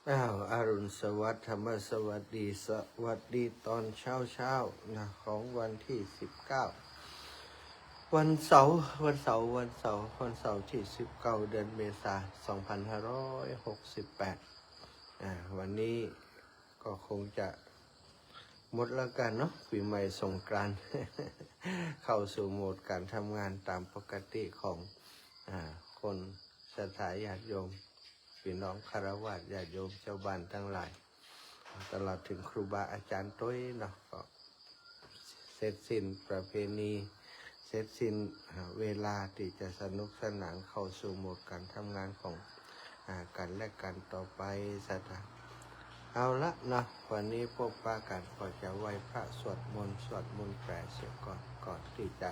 อรุณสวัสดิ์ธรรมสวัสดีสวัสดีตอนเช้านะของวันที่19วันเสาร์ที่19เดือนเมษายน2568วันนี้ก็คงจะหมดแล้วกันเนาะปีใหม่สงกรานต์ เข้าสู่โหมดการทำงานตามปกติของคนศรัทธาญาติโยมพี่น้องคฤหัสถ์ญาติโยมชาวบ้านทั้งหลายตลอดถึงครูบาอาจารย์ต้อยเนาะก็เสร็จสิ้นประเพณีเสร็จสิ้นเวลาที่จะสนุกสนานเข้าสู่โหมดการทำงานของกันและกันต่อไปสัตว์เอาละนะวันนี้พบปะกันก็จะไหว้พระสวดมนต์แปลเสียก่อนที่จะ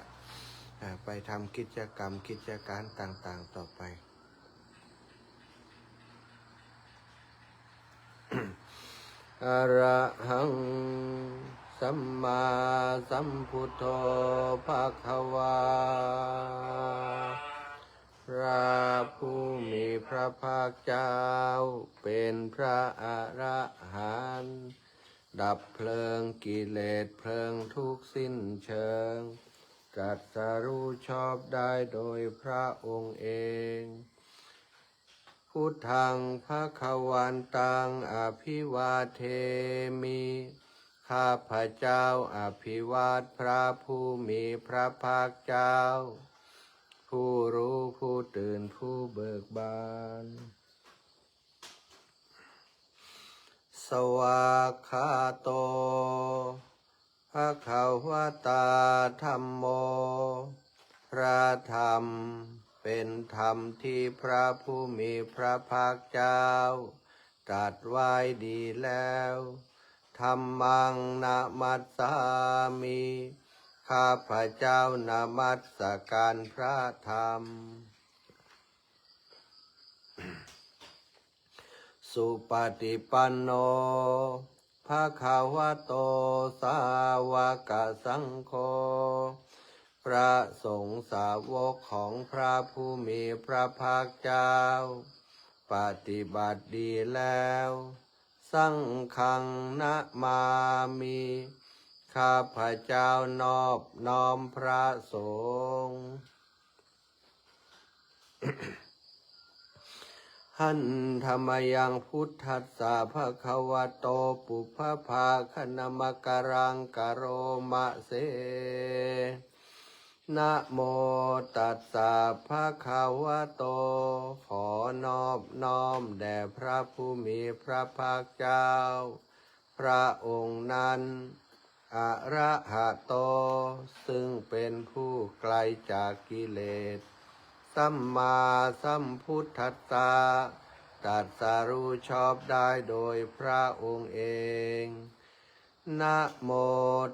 ไปทำกิจกรรมกิจการต่างๆต่อไป อะระหังสัมมาสัมพุทโธภะคะวาพระผู้มีพระภาคเจ้าเป็นพระอระหันต์ดับเพลิงกิเลสเพลิงทุกข์สิ้นเชิงตรัสรู้ชอบได้โดยพระองค์เองพุทธังภคะวันตังอภิวาเทมิข้าพเจ้าอภิวาทพระผู้มีพระภาคเจ้าผู้รู้ผู้ตื่นผู้เบิกบานสวากขาโตภควตาธัมโมพระธรรมเป็นธรรมที่พระผู้มีพระภาคเจ้าตรัสไว้ดีแล้วธัมมังนะมัสสามิข้าพเจ้านามัสการพระธรรมสุปฏิปันโนภะคะวะโตสาวกสังโฆพระสงฆ์สาวกของพระผู้มีพระภาคเจ้าปฏิบัติดีแล้วสังฆังนะมามิข้าพเจ้านอบน้อมพระสงฆ์หันธรรมยังพุทธัสสะภะคะวะโตปุพพภาคณมกรังกโรมะเสนะโมตัสสะภะคะวะโตขอนอบน้อมแด่พระผู้มีพระภาคเจ้าพระองค์นั้นอะระหะโตซึ่งเป็นผู้ไกลจากกิเลสสัมมาสัมพุทธัสสะตรัสรู้ชอบได้โดยพระองค์เองนะโม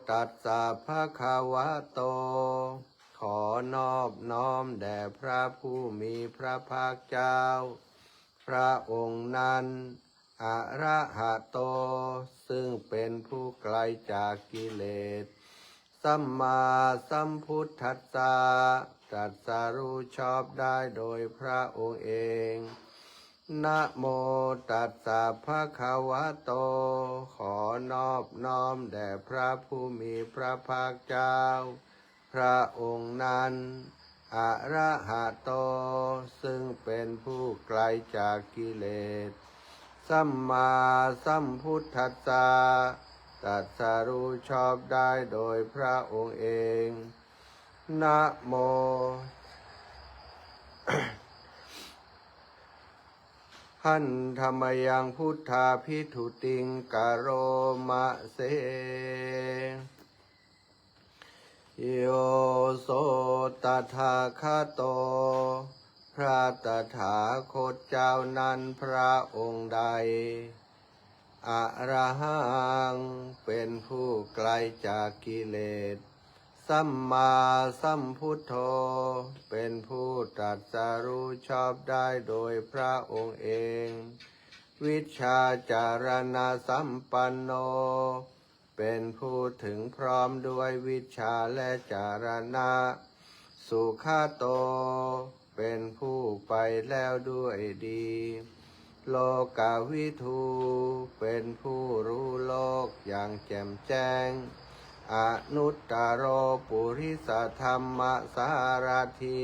ตัสสะภะคะวะโตขอนอบน้อมแด่พระผู้มีพระภาคเจ้าพระองค์นั้นอะระหะโตซึ่งเป็นผู้ไกลจากกิเลสสัมมาสัมพุทธัสสะตรัสรู้ชอบได้โดยพระองค์เองนะโมตัสสะภะคะวะโตขอนอบน้อมแด่พระผู้มีพระภาคเจ้าพระองค์นั้นอะระหะโตซึ่งเป็นผู้ไกลจากกิเลสสัมมาสัมพุทธัสสะตรัสรู้ชอบได้โดยพระองค์เองนะโม หันธรรมยังพุทธาภิทุติงกโรมะเสโยโสตถาคโตพระตถาคตเจ้านั้นพระองค์ใดอะระหังเป็นผู้ไกลจากกิเลสสัมมาสัมพุทโธเป็นผู้ตรัสรู้ชอบได้โดยพระองค์เองวิชชาจารณะสัมปันโนเป็นผู้ถึงพร้อมด้วยวิชาและจารณะสุขโตเป็นผู้ไปแล้วด้วยดี โลกาวิทูเป็นผู้รู้โลกอย่างแจ่มแจ้งอนุตตโรปุริสธรรมสารถี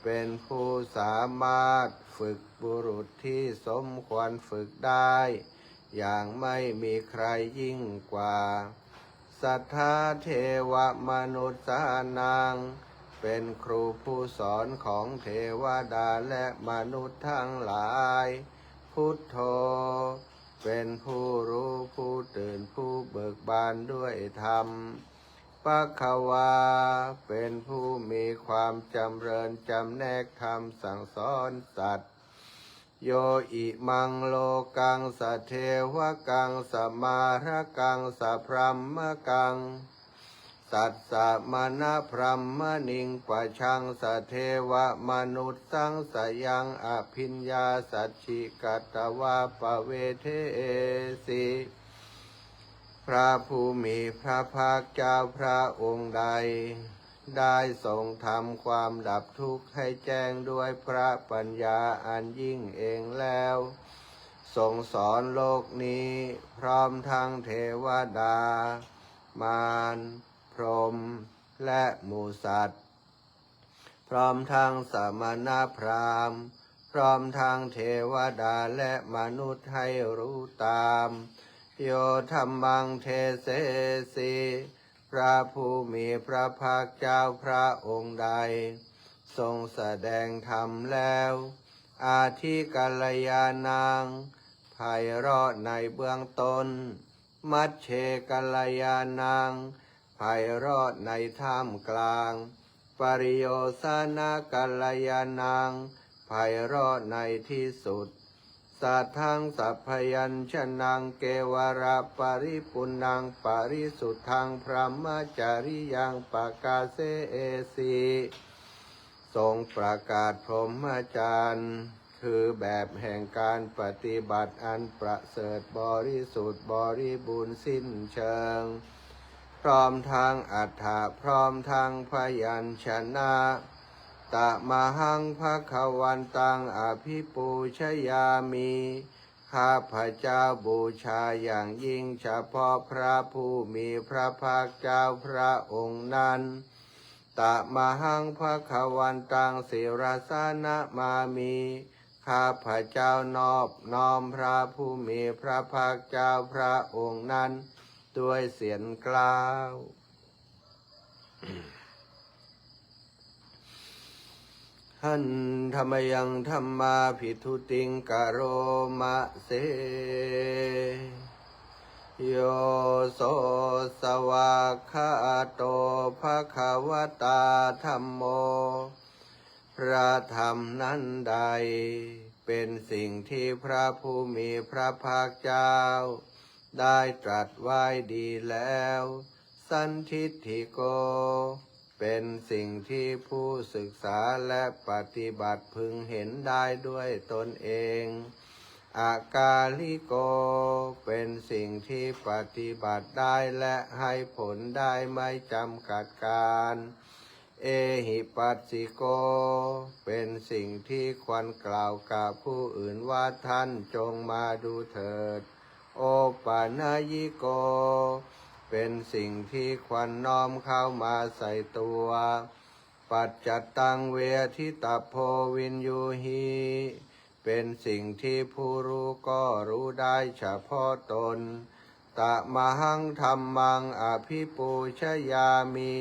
เป็นผู้สามารถฝึกบุรุษที่สมควรฝึกได้อย่างไม่มีใครยิ่งกว่าสัทธาเทวมนุษย์สานังเป็นครูผู้สอนของเทวดาและมนุษย์ทั้งหลายพุทโธเป็นผู้รู้ผู้ตื่นผู้เบิกบานด้วยธรรมปัคควาเป็นผู้มีความจำเริญจำแนกธรรมสั่งสอนสัตว์โยอิมังโลกังสเทวกังสมาระกังสพรัมมกังสัตสะมณพรัมมณิงปะชังสเทวมนุษย์สังสยังอภิญญาสัจฉิกัตตวาปเวเทสิพระผู้มีพระภาคเจ้าพระองค์ใดได้ทรงทำความดับทุกข์ให้แจ้งด้วยพระปัญญาอันยิ่งเองแล้วทรงสอนโลกนี้พร้อมทั้งเทวดามารพรหมและหมู่สัตว์พร้อมทั้งสมณพราหมณ์พร้อมทั้งเทวดาและมนุษย์ให้รู้ตามโยธรรมังเทเสสีพระผู้มีพระภาคเจ้าพระองค์ใดทรงแสดงธรรมแล้วอาทิกัลยาณังไพเราะในเบื้องต้นมัชเชกัลยาณังไพเราะในท่ามกลางปริโยสนะกัลยาณังไพเราะในที่สุดสัทธังสัพพยัญชนะเกวราปริปุณังปริสุทธังพระมจาริยังปกาเสเอสีทรงประกาศพรหมจรรย์คือแบบแห่งการปฏิบัติอันประเสริฐบริสุทธิ์บริบูรณ์สิ้นเชิงพร้อมทางอัฏฐะพร้อมทางพยัญชนะตะมหังภคะวันตังอภิปูชยามิข้าพเจ้าบูชาอย่างยิ่งเฉพาะพระผู้มีพระภาคเจ้าพระองค์นั้นตะมหังภคะวันตังศิรสนะมามิข้าพเจ้านอบน้อมพระผู้มีพระภาคเจ้าพระองค์นั้นด้วยเสียงกล่าวหันธรรมยังธรรมาภิทุติงกโรมะเสโยโสสวากขาโตภควตาธัมโมพระธรรมนั้นใดเป็นสิ่งที่พระผู้มีพระภาคเจ้าได้ตรัสไว้ดีแล้วสันทิฏฐิโกเป็นสิ่งที่ผู้ศึกษาและปฏิบัติพึงเห็นได้ด้วยตนเองอากาลิโกเป็นสิ่งที่ปฏิบัติได้และให้ผลได้ไม่จำกัดการเอหิปัสสิโกเป็นสิ่งที่ควรกล่าวกับผู้อื่นว่าท่านจงมาดูเถิดโอปานายิโกเป็นสิ่งที่ควรน้อมเข้ามาใส่ตัวปัจจัตตังเวทิตาโพวินยูหิเป็นสิ่งที่ผู้รู้ก็รู้ได้เฉพาะตนตะมหังธัมมังอภิปูชยามิ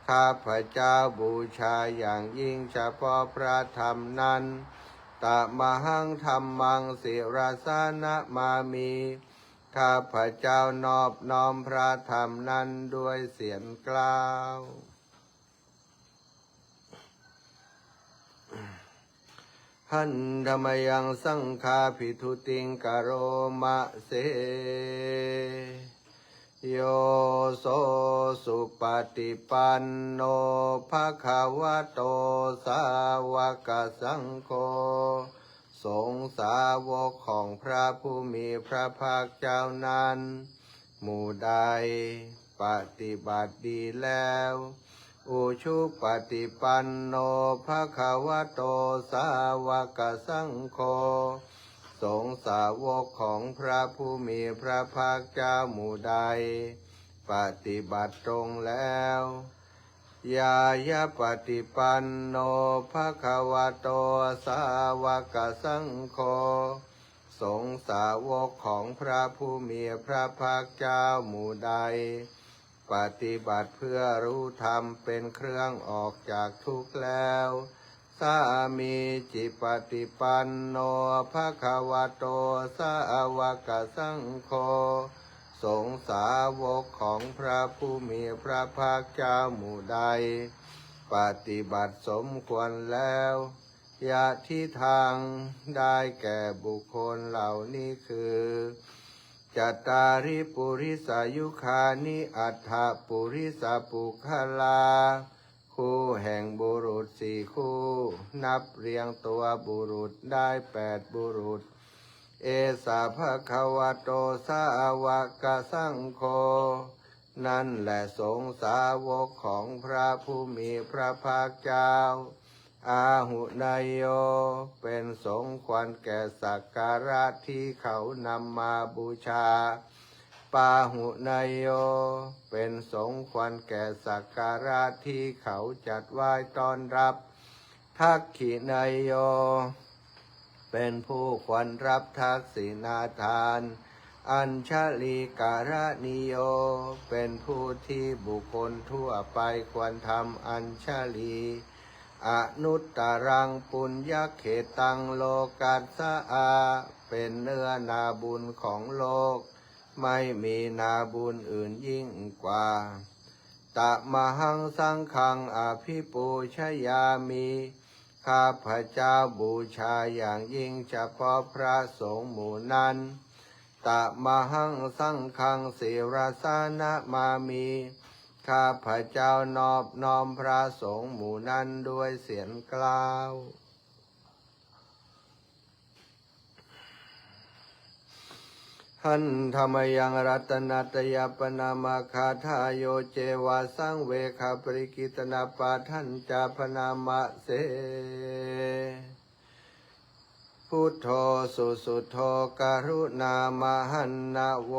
ข้าพเจ้าบูชาอย่างยิ่งเฉพาะพระธรรมนั้นตะมหังธัมมังศิรสนะมามิข้าพเจ้านอบน้อมพระธรรมนั้นด้วยเสียงกล่าวหันธรรมยังสังฆาภิทุติงกโรมะเสโยโสสุปฏิปันโนภควโตสาวกสังโฆสงฆ์สาวกของพระผู้มีพระภาคเจ้านั้นหมู่ใดปฏิบัติดีแล้วอุชุปฏิปันโนภควโตสาวกสังโฆส ฆ์สาวกของพระผู้มีพระภาคเจ้าหมู่ใดปฏิบัติตรงแล้วยายะปฏิปันโนภควโตสาวกสังโฆสงฆ์สาวกของพระผู้มีพระภาคเจ้าหมู่ใดปฏิบัติเพื่อรู้ธรรมเป็นเครื่องออกจากทุกข์แล้วสามีจิปฏิปันโนภควโตสาวกสังโฆสงฆ์สาวกของพระผู้มีพระภาคเจ้าหมู่ใดปฏิบัติสมควรแล้วยะที่ทางได้แก่บุคคลเหล่านี้คือจัตตาริปุริสายุคานิอัฏฐปุริสปุคลาคู่แห่งบุรุษสี่คู่นับเรียงตัวบุรุษได้8บุรุษเอสาภควโตสาวกสังโฆนั่นแหละสงฆ์สาวกของพระผู้มีพระภาคเจ้าอาหุนายโยเป็นสงฆ์ควรแก่สักการะที่เขานำมาบูชาปาหุนายโยเป็นสงฆ์ควรแก่สักการะที่เขาจัดไหว้ต้อนรับทักขินายโยเป็นผู้ควรรับทักษิณาทานอัญชลีการนิโยเป็นผู้ที่บุคคลทั่วไปควรทำอัญชลีอนุตตรังปุญญเขตังโลกัสสะเป็นเนื้อนาบุญของโลกไม่มีนาบุญอื่นยิ่งกว่าตะมหังสังฆังอภิปูชยามิข้าพเจ้าบูชาอย่างยิ่งเฉพาะพระสงฆ์หมู่นั้นตะมหังสังฆังศิรสานะมามีข้าพเจ้านอบน้อมพระสงฆ์หมู่นั้นด้วยเสียงกล่าวหันธรรมยังรัตนัตยปนามาคาทายโยเจวาสังเวคาปริกิตนาปาทันจาพนามะเสพุทโธสุสุโธกรุณามหันนาโว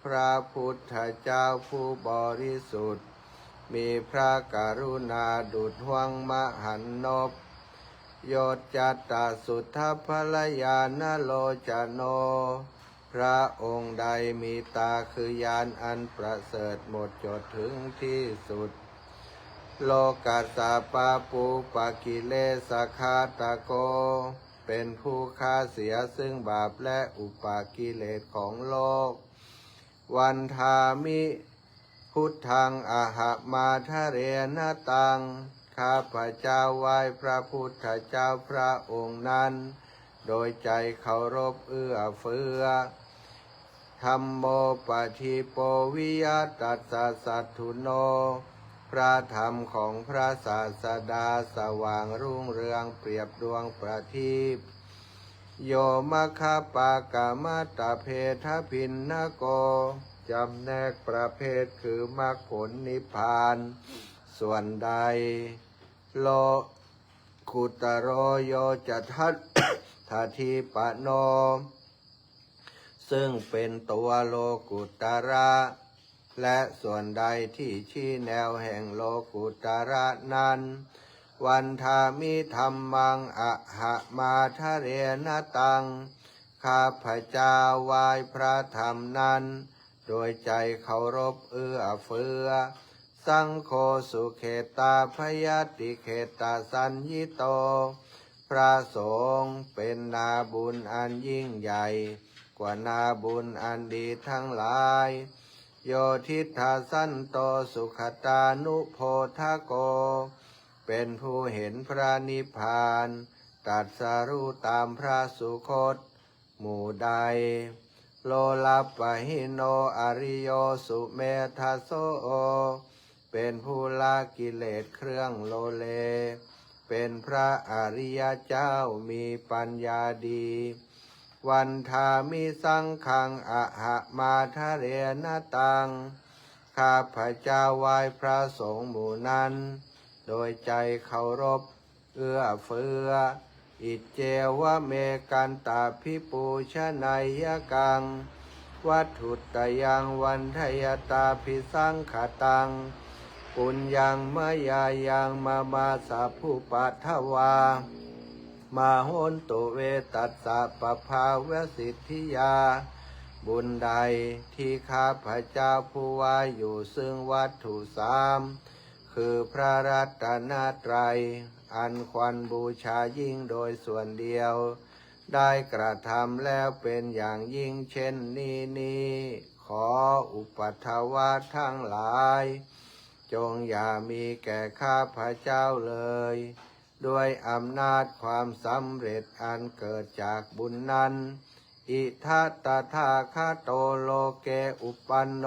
พระพุทธเจ้าผู้บริสุทธิ์มีพระกรุณาดุจห่วงมหันนพโยจัตตาสุทธภลยานโลจโนพระองค์ใดมีตาคือยานอันประเสริฐหมดจดถึงที่สุดโลกัสสะปาปูปกิเลสคาตโกเป็นผู้ฆ่าเสียซึ่งบาปและอุปากิเลสของโลกวันทามิพุทธังอหมาทะเรนตังข้าพเจ้าไหว้พระพุทธเจ้าพระองค์นั้นโดยใจเคารพเอื้อเฟื้อธัมโมปฏิโปวิยตัสสะสัทธุโนพระธรรมของพระศาสดาสว่างรุ่งเรืองเปรียบดวงประทีปโยมะคปากามตะเพทพินนโกจำแนกประเภทคือมรรคผลนิพพานส่วนใดโลกุตโรโยจะทัตถาทีปะโนซึ่งเป็นตัวโลกุตระและส่วนใดที่ชี้แนวแห่งโลกุตระนั้นวันทามิธรรมังอหมาทะเรนตังข้าพเจ้าไหว้พระธรรมนั้นโดยใจเคารพเอื้อเฟื้อสังโฆสุเขตาพยติเขตาสัญญิโตพระสงฆ์เป็นนาบุญอันยิ่งใหญ่กว่านาบุญอันดีทั้งหลายโยทิฏฐาสันโตสุขตานุโพธโกเป็นผู้เห็นพระนิพพานตรัสรู้ตามพระสุคตหมู่ใดโลลัปปะหิโนอริโยสุเมธาโสเป็นผู้ละกิเลสเครื่องโลเลเป็นพระอริยเจ้ามีปัญญาดีวันทามิสังฆังอหมาทะเรนตังข้าพเจ้าไหว้พระสงฆ์หมู่นั้นโดยใจเคารพเอื้อเฟื้อ อิเจวะเมกันตาภิปูชนายกังวัตถุตยังวันทยตาภิสังขตังปุญญังมะยายังมาสาภูปัทวามาโหนตุเวตัสสะปะภาวะสิทธิยาบุญใดที่ข้าพเจ้าผู้ว่าอยู่ซึ่งวัตถุสามคือพระรัตนตรัยอันควรบูชายิ่งโดยส่วนเดียวได้กระทำแล้วเป็นอย่างยิ่งเช่นนี้ขออุปัฏฐวาทั้งหลายจงอย่ามีแก่ข้าพเจ้าเลยด้วยอำนาจความสำเร็จอันเกิดจากบุญนั้นอิทัตถาคาโตโลเกอุปันโน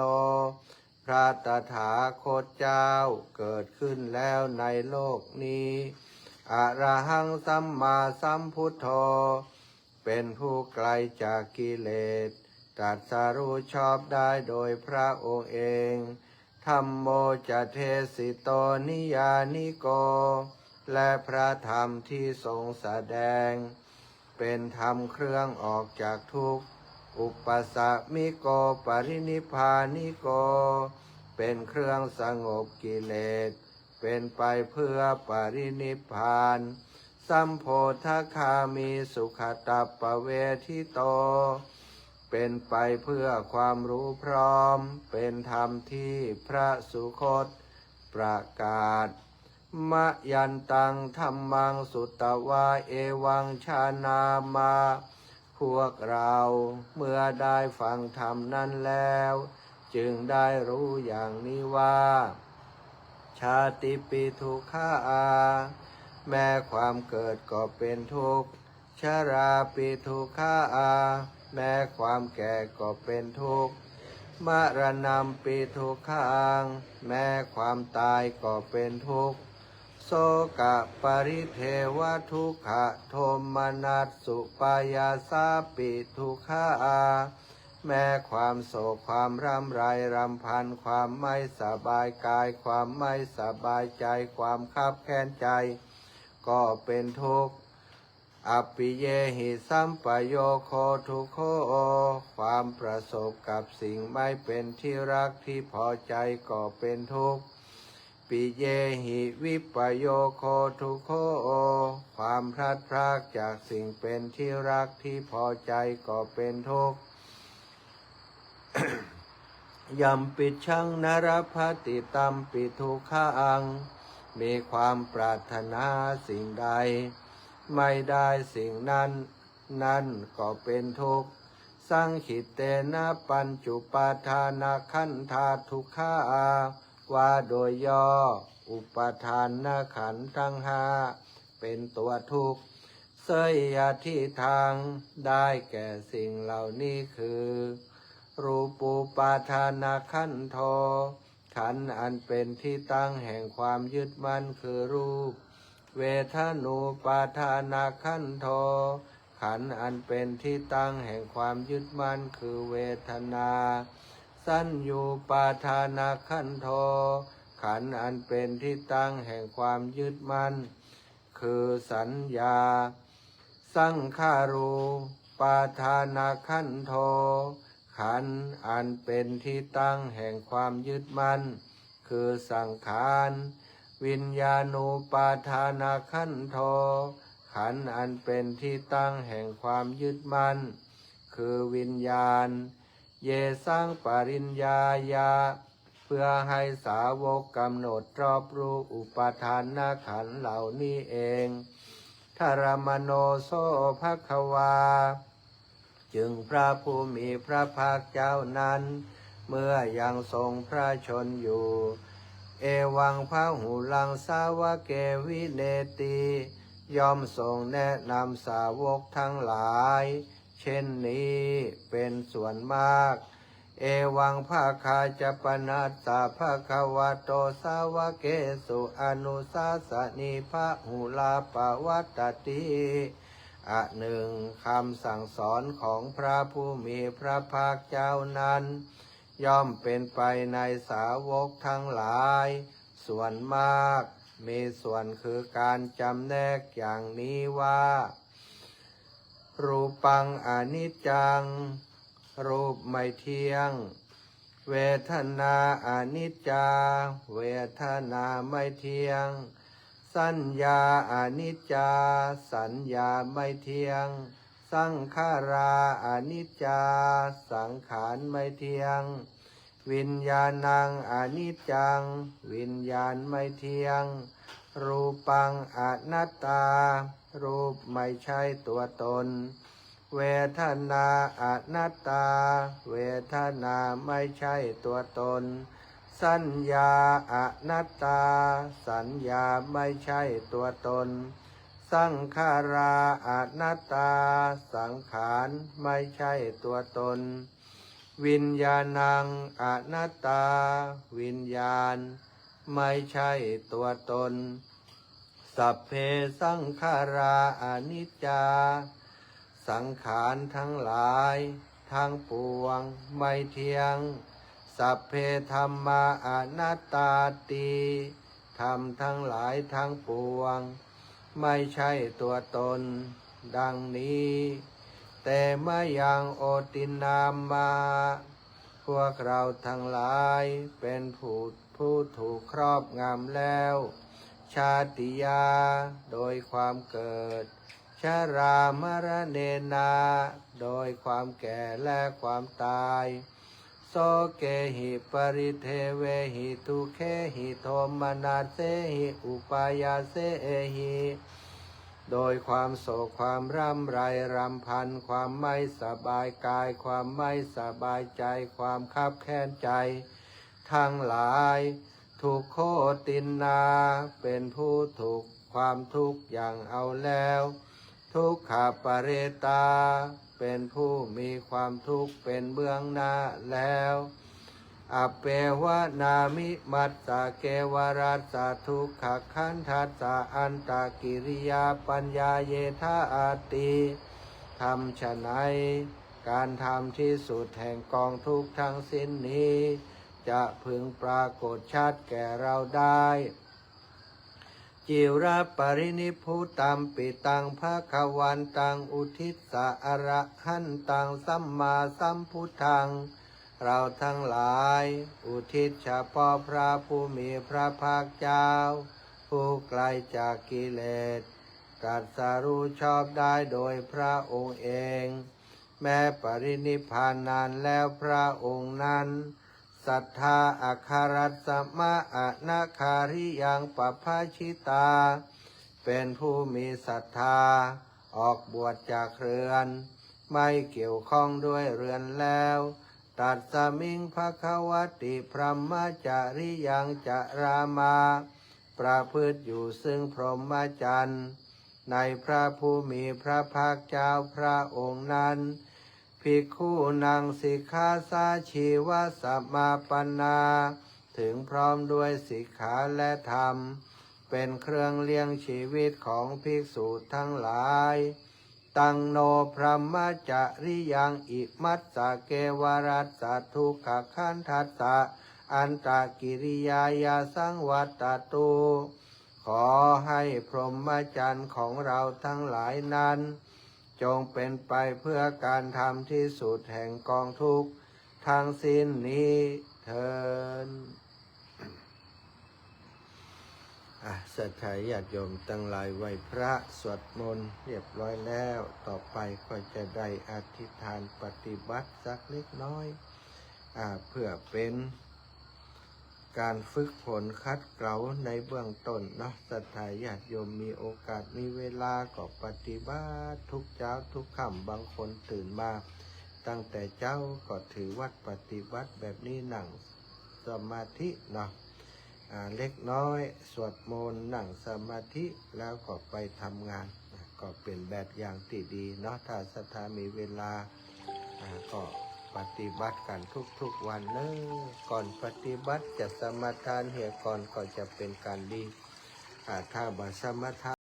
พระตถาคตเจ้าเกิดขึ้นแล้วในโลกนี้อรหังสัมมาสัมพุทโธเป็นผู้ไกลจากกิเลสตรัสรู้ชอบได้โดยพระองค์เองธัมโมจะเทสิโตนิยานิโกและพระธรรมที่ทรงแสดงเป็นธรรมเครื่องออกจากทุกข์อุปสะมิโกปรินิพพานิโกเป็นเครื่องสงบกิเลสเป็นไปเพื่อปรินิพพานสัมโพธคามีสุขตัปปเวทิโตเป็นไปเพื่อความรู้พร้อมเป็นธรรมที่พระสุคตประกาศมะยันตังธัมมังสุตตวาเอวังชานามาพวกเราเมื่อได้ฟังธรรมนั้นแล้วจึงได้รู้อย่างนี้ว่าชาติปิทุกขาแม้ความเกิดก็เป็นทุกข์ชราปิทุกขาแม้ความแก่ก็เป็นทุกข์มรณะปิทุกขังแม้ความตายก็เป็นทุกข์โสกะปริเทวทุกขโทมนัสสุปายาสาปิทุกขาแม้ความโศกความร่ำไรรำพันความไม่สบายกายความไม่สบายใจความคับแค้นใจก็เป็นทุกข์อปิเยหิสัมปโยโคทุกโขความประสบกับสิ่งไม่เป็นที่รักที่พอใจก็เป็นทุกข์ปิเยหิวิปโยโคทุกโขความพลัดพรากจากสิ่งเป็นที่รักที่พอใจก็เป็นทุกข์ ยัมปิชังนรพติตัมปิทุกขังมีความปรารถนาสิ่งใดไม่ได้สิ่งนั้นก็เป็นทุกข์สังขิตเตนะปัญจุปาทานาขันธาทุกขาว่าโดยย่ออุปาทานนขันธ์ทั้งห้าเป็นตัวทุกข์เสยยะที่ทางได้แก่สิ่งเหล่านี้คือรูปูปาทานาขันธ์โทขันธ์อันเป็นที่ตั้งแห่งความยึดมั่นคือรูปเวทนูปาทานาขันธ์โทขันธ์อันเป็นที่ตั้งแห่งความยึดมั่นคือเวทนาสัญญูปาทานาขันธ์โทขันธ์อันเป็นที่ตั้งแห่งความยึดมั่นคือสัญญาสังขารูปาทานาขันธ์โทขันธ์อันเป็นที่ตั้งแห่งความยึดมั่นคือสังขารวิญญาณูปาทานาขันธ์โทขันธ์อันเป็นที่ตั้งแห่งความยึดมั่นคือวิญญาณเยสังปริญญายาเพื่อให้สาวกกำหนดรอบรู้อุปาทานขันธ์เหล่านี้เองธารมโนโสภควาจึงพระผู้มีพระภาคเจ้านั้นเมื่อยังทรงพระชนอยู่เอวังพหุลังสาวเกวิเนติย่อมทรงแนะนำสาวกทั้งหลายเช่นนี้เป็นส่วนมากเอวังภาคาจปนัสสะภะคะวะโตสาวเกสุอนุสาสนิภะหุลาปวัตติอันหนึ่งคำสั่งสอนของพระผู้มีพระภาคเจ้านั้นย่อมเป็นไปในสาวกทั้งหลายส่วนมากมีส่วนคือการจำแนกอย่างนี้ว่า รูปังอนิจจังรูปไม่เที่ยงเวทนาอนิจจาเวทนาไม่เที่ยงสัญญาอนิจจาสัญญาไม่เที่ยงสังขาราอนิจจาสังขารไม่เที่ยงวิญญาณังอนิจจังวิญญาณไม่เที่ยงรูปังอนัตตารูปไม่ใช่ตัวตนเวทนาอนัตตาเวทนาไม่ใช่ตัวตนสัญญาอนัตตาสัญญาไม่ใช่ตัวตนสังขาราอนัตตาสังขารไม่ใช่ตัวตนวิญญาณังอนัตตาวิญญาณไม่ใช่ตัวตนสัพเพสังขาราอนิจจาสังขารทั้งหลายทั้งปวงไม่เที่ยงสัพเพธัมมาอนัตตาติธรรมทั้งหลายทั้งปวงไม่ใช่ตัวตนดังนี้แต่มายังโอตินามาพวกเราทั้งหลายเป็นผู้ถูกครอบงำแล้วชาติยาโดยความเกิดชรามรณเนนาโดยความแก่และความตายโสเกหิปริเทเวหิทุเคหิโทมนาเสหิอุปายาเสหิโดยความโศกความร่ำไรรำพันความไม่สบายกายความไม่สบายใจความคับแค้นใจทั้งหลายทุกโคตินนาเป็นผู้ถูกความทุกข์อย่างเอาแล้วทุกขปเรตาเป็นผู้มีความทุกข์เป็นเบื้องหน้าแล้วอเปวะนามิมัตตะเกวรัสสะทุกขขันธัสสะอันตกิริยาปัญญาเยธาอาติทำฉะไหนการทำที่สุดแห่งกองทุกข์ทั้งสิ้นนี้จะพึงปรากฏชัดแก่เราได้จิระปรินิพพุตัมปิตังภคะวันตังอุทิศะอระหันตังสัมมาสัมพุทธังเราทั้งหลายอุทิศเฉพาะพระผู้มีพระภาคเจ้าผู้ไกลจากกิเลสตรัสรู้ชอบได้โดยพระองค์เองแม้ปรินิพพานนานแล้วพระองค์นั้นศรัทธาอัคครัสสมะอนาคาริยังปภาชิตาเป็นผู้มีศรัทธาออกบวชจากเรือนไม่เกี่ยวข้องด้วยเรือนแล้วตัดสมิงภควติพรหมจาริยังจารามาประพฤติอยู่ซึ่งพรหมจรรย์ในพระผู้มีพระภาคเจ้าพระองค์นั้นภิกขุนางสิกขาสาชีวสัมมาปันนาถึงพร้อมด้วยสิกขาและธรรมเป็นเครื่องเลี้ยงชีวิตของภิกษุทั้งหลายตังโนพรหมจาริยังอิมัสสะเกวรัสสะทุกขขันธัสสะอันตกิริยายาสังวัตตตุขอให้พรหมจรรย์ของเราทั้งหลายนั้นจงเป็นไปเพื่อการทำที่สุดแห่งกองทุกข์ทั้งสิ้นนี้เถิดศรัทธาญาติโยมตั้งหลายไหว้พระสวดมนต์เรียบร้อยแล้วต่อไปก็จะได้อธิษฐานปฏิบัติสักเล็กน้อยเพื่อเป็นการฝึกฝนคัดเกลาในเบื้องต้นเนาะศรัทธาญาติโยมมีโอกาสมีเวลาก็ปฏิบัติทุกเช้าทุกค่ำบางคนตื่นมาตั้งแต่เช้าก็ถือวัดปฏิบัติแบบนี้นั่งสมาธิเนาะเล็กน้อยสวดมนต์นั่งสมาธิแล้วก็ไปทำงานก็เป็นแบบอย่างที่ดีเนาะถ้าศรัทธามีเวลาก็ปฏิบัติกันทุกวันเนอะก่อนปฏิบัติจะสมาทานเหียก่อนก็จะเป็นการดีถ้าบ่สมาทาน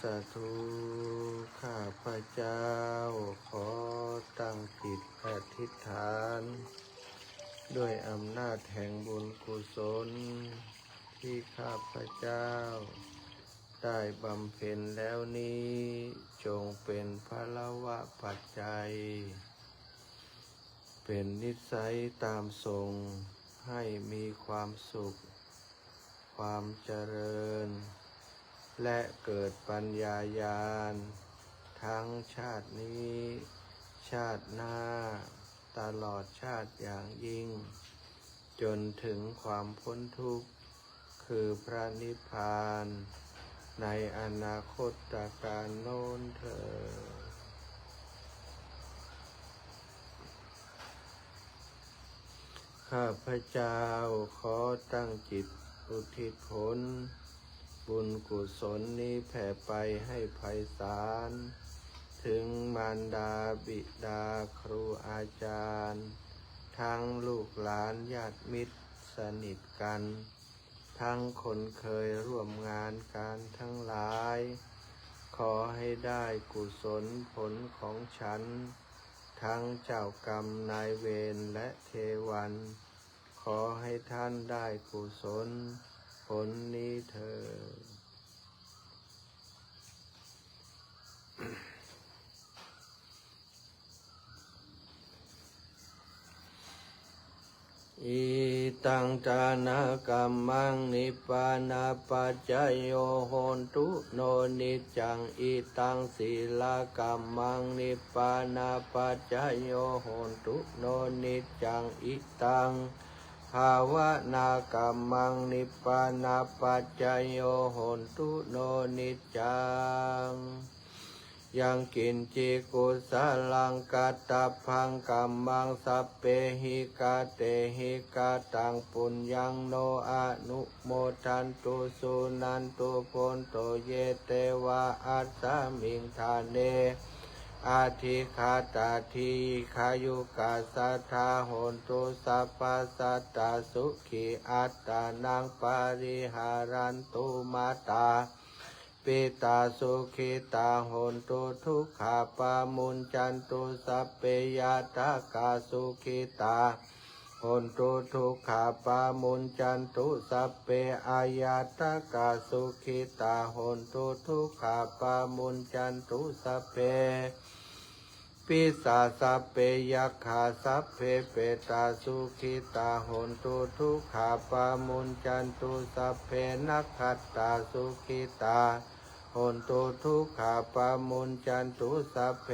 สาธุข้าพเจ้าขอตั้งจิตอธิษฐานด้วยอำนาจแห่งบุญกุศลที่ข้าพเจ้าได้บำเพ็ญแล้วนี้จงเป็นพลวะปัจจัยเป็นนิสัยตามทรงให้มีความสุขความเจริญและเกิดปัญญาญาณทั้งชาตินี้ชาติหน้าตลอดชาติอย่างยิ่งจนถึงความพ้นทุกข์คือพระนิพพานในอนาคตการโน้นเถิดข้าพเจ้าขอตั้งจิตอุทิศผลบุญกุศลนี้แผ่ไปให้ไพศาลถึงมารดาบิดาครูอาจารย์ทั้งลูกหลานญาติมิตรสนิทกันทั้งคนเคยร่วมงานการทั้งหลายขอให้ได้กุศลผลของฉันทั้งเจ้ากรรมนายเวรและเทวันขอให้ท่านได้กุศลผลนี้เถิดอิตังทานากรรมังนิพพานาปัจจโยโหนตุโนนิจจังอิตังศีลกรรมังนิพพานาปัจจโยโหนตุโนนิจจังอิตังภาวนากัมมังนิพพานาปัจจโยโหนตุโนนิจจังยังกินจิกุสาลังกัตตพังกัมมังสัพเพหิกาเตหิกาตังปุญญังโนอนุโมทันตุสุนันตุโพนโตเยเตวะอัสสมิงทาเนอาทิคาตาทีขายุกาสัทธาโหนตุสัพพสัตตาสุขีอัตตานังปาริหารันตุมาตาปิตาสุขิตาโหนตุทุกขาปามุนจันตุสัพเพยะตากาสุขิตาโหนตุทุกขาปามุนจันตุสัพเพอายาตากาสุขิตาโหนตุทุกขาปามุนจันตุสัพเพปิสาสัพเพยัคขาสัพเพเปตาสุขิตาโหนตุทุกขาปามุนจันตุสัพเพนักขัตตาสุขิตาโหนตุทุกขาปามุนจันตุสัพเพ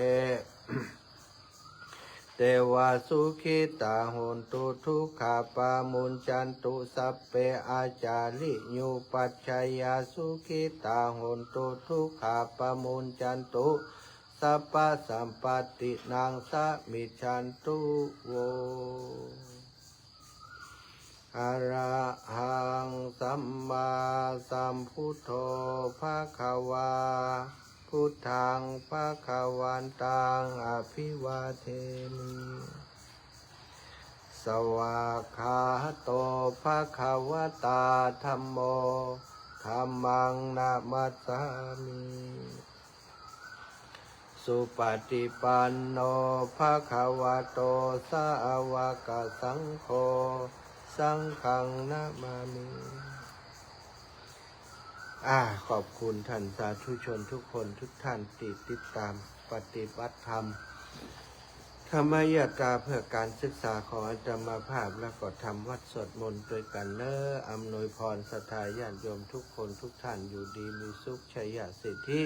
เทวาสุขิตาโหนตุทุกขาปามุนจันตุสัพเพอาจาริยุปัชฌายาสุขิตาโหนตุทุกขาปามุนจันตุสัพพสัมปตินังสมิจฉันตุโวอะระหังสัมมาสัมพุทโธภคะวาพุทธังภคะวันตังอภิวาเทมิสวากขาโตภคะวตาธัมโมธัมมังนะมัสสามิสุปฏิปันโนภะคะวะโตสาวกสังโฆสังฆังนะมามิขอบคุณท่านสาธุชนทุกคนทุกท่านที่ติดตามปฏิบัติธรรมธรรมยตราเพื่อการศึกษาของอาตมาภาพและก็ทำวัดสวดมนต์ด้วยกันอำนวยพรศรัทธาญาติโยมทุกคนทุกท่านอยู่ดีมีสุขชัยสิทธิ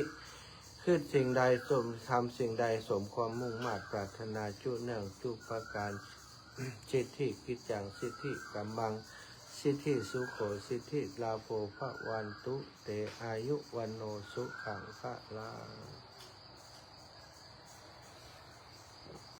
คือสิ่งใดสมทำสิ่งใดสมความมุ่งมา่ปรารถนาจุเนื่องจุประการสิทธิกิจจังสิทธิกัมมังสิทธิสุโขสิทธิลาโภภวันตุเตอายุวันโนสุขังพระลา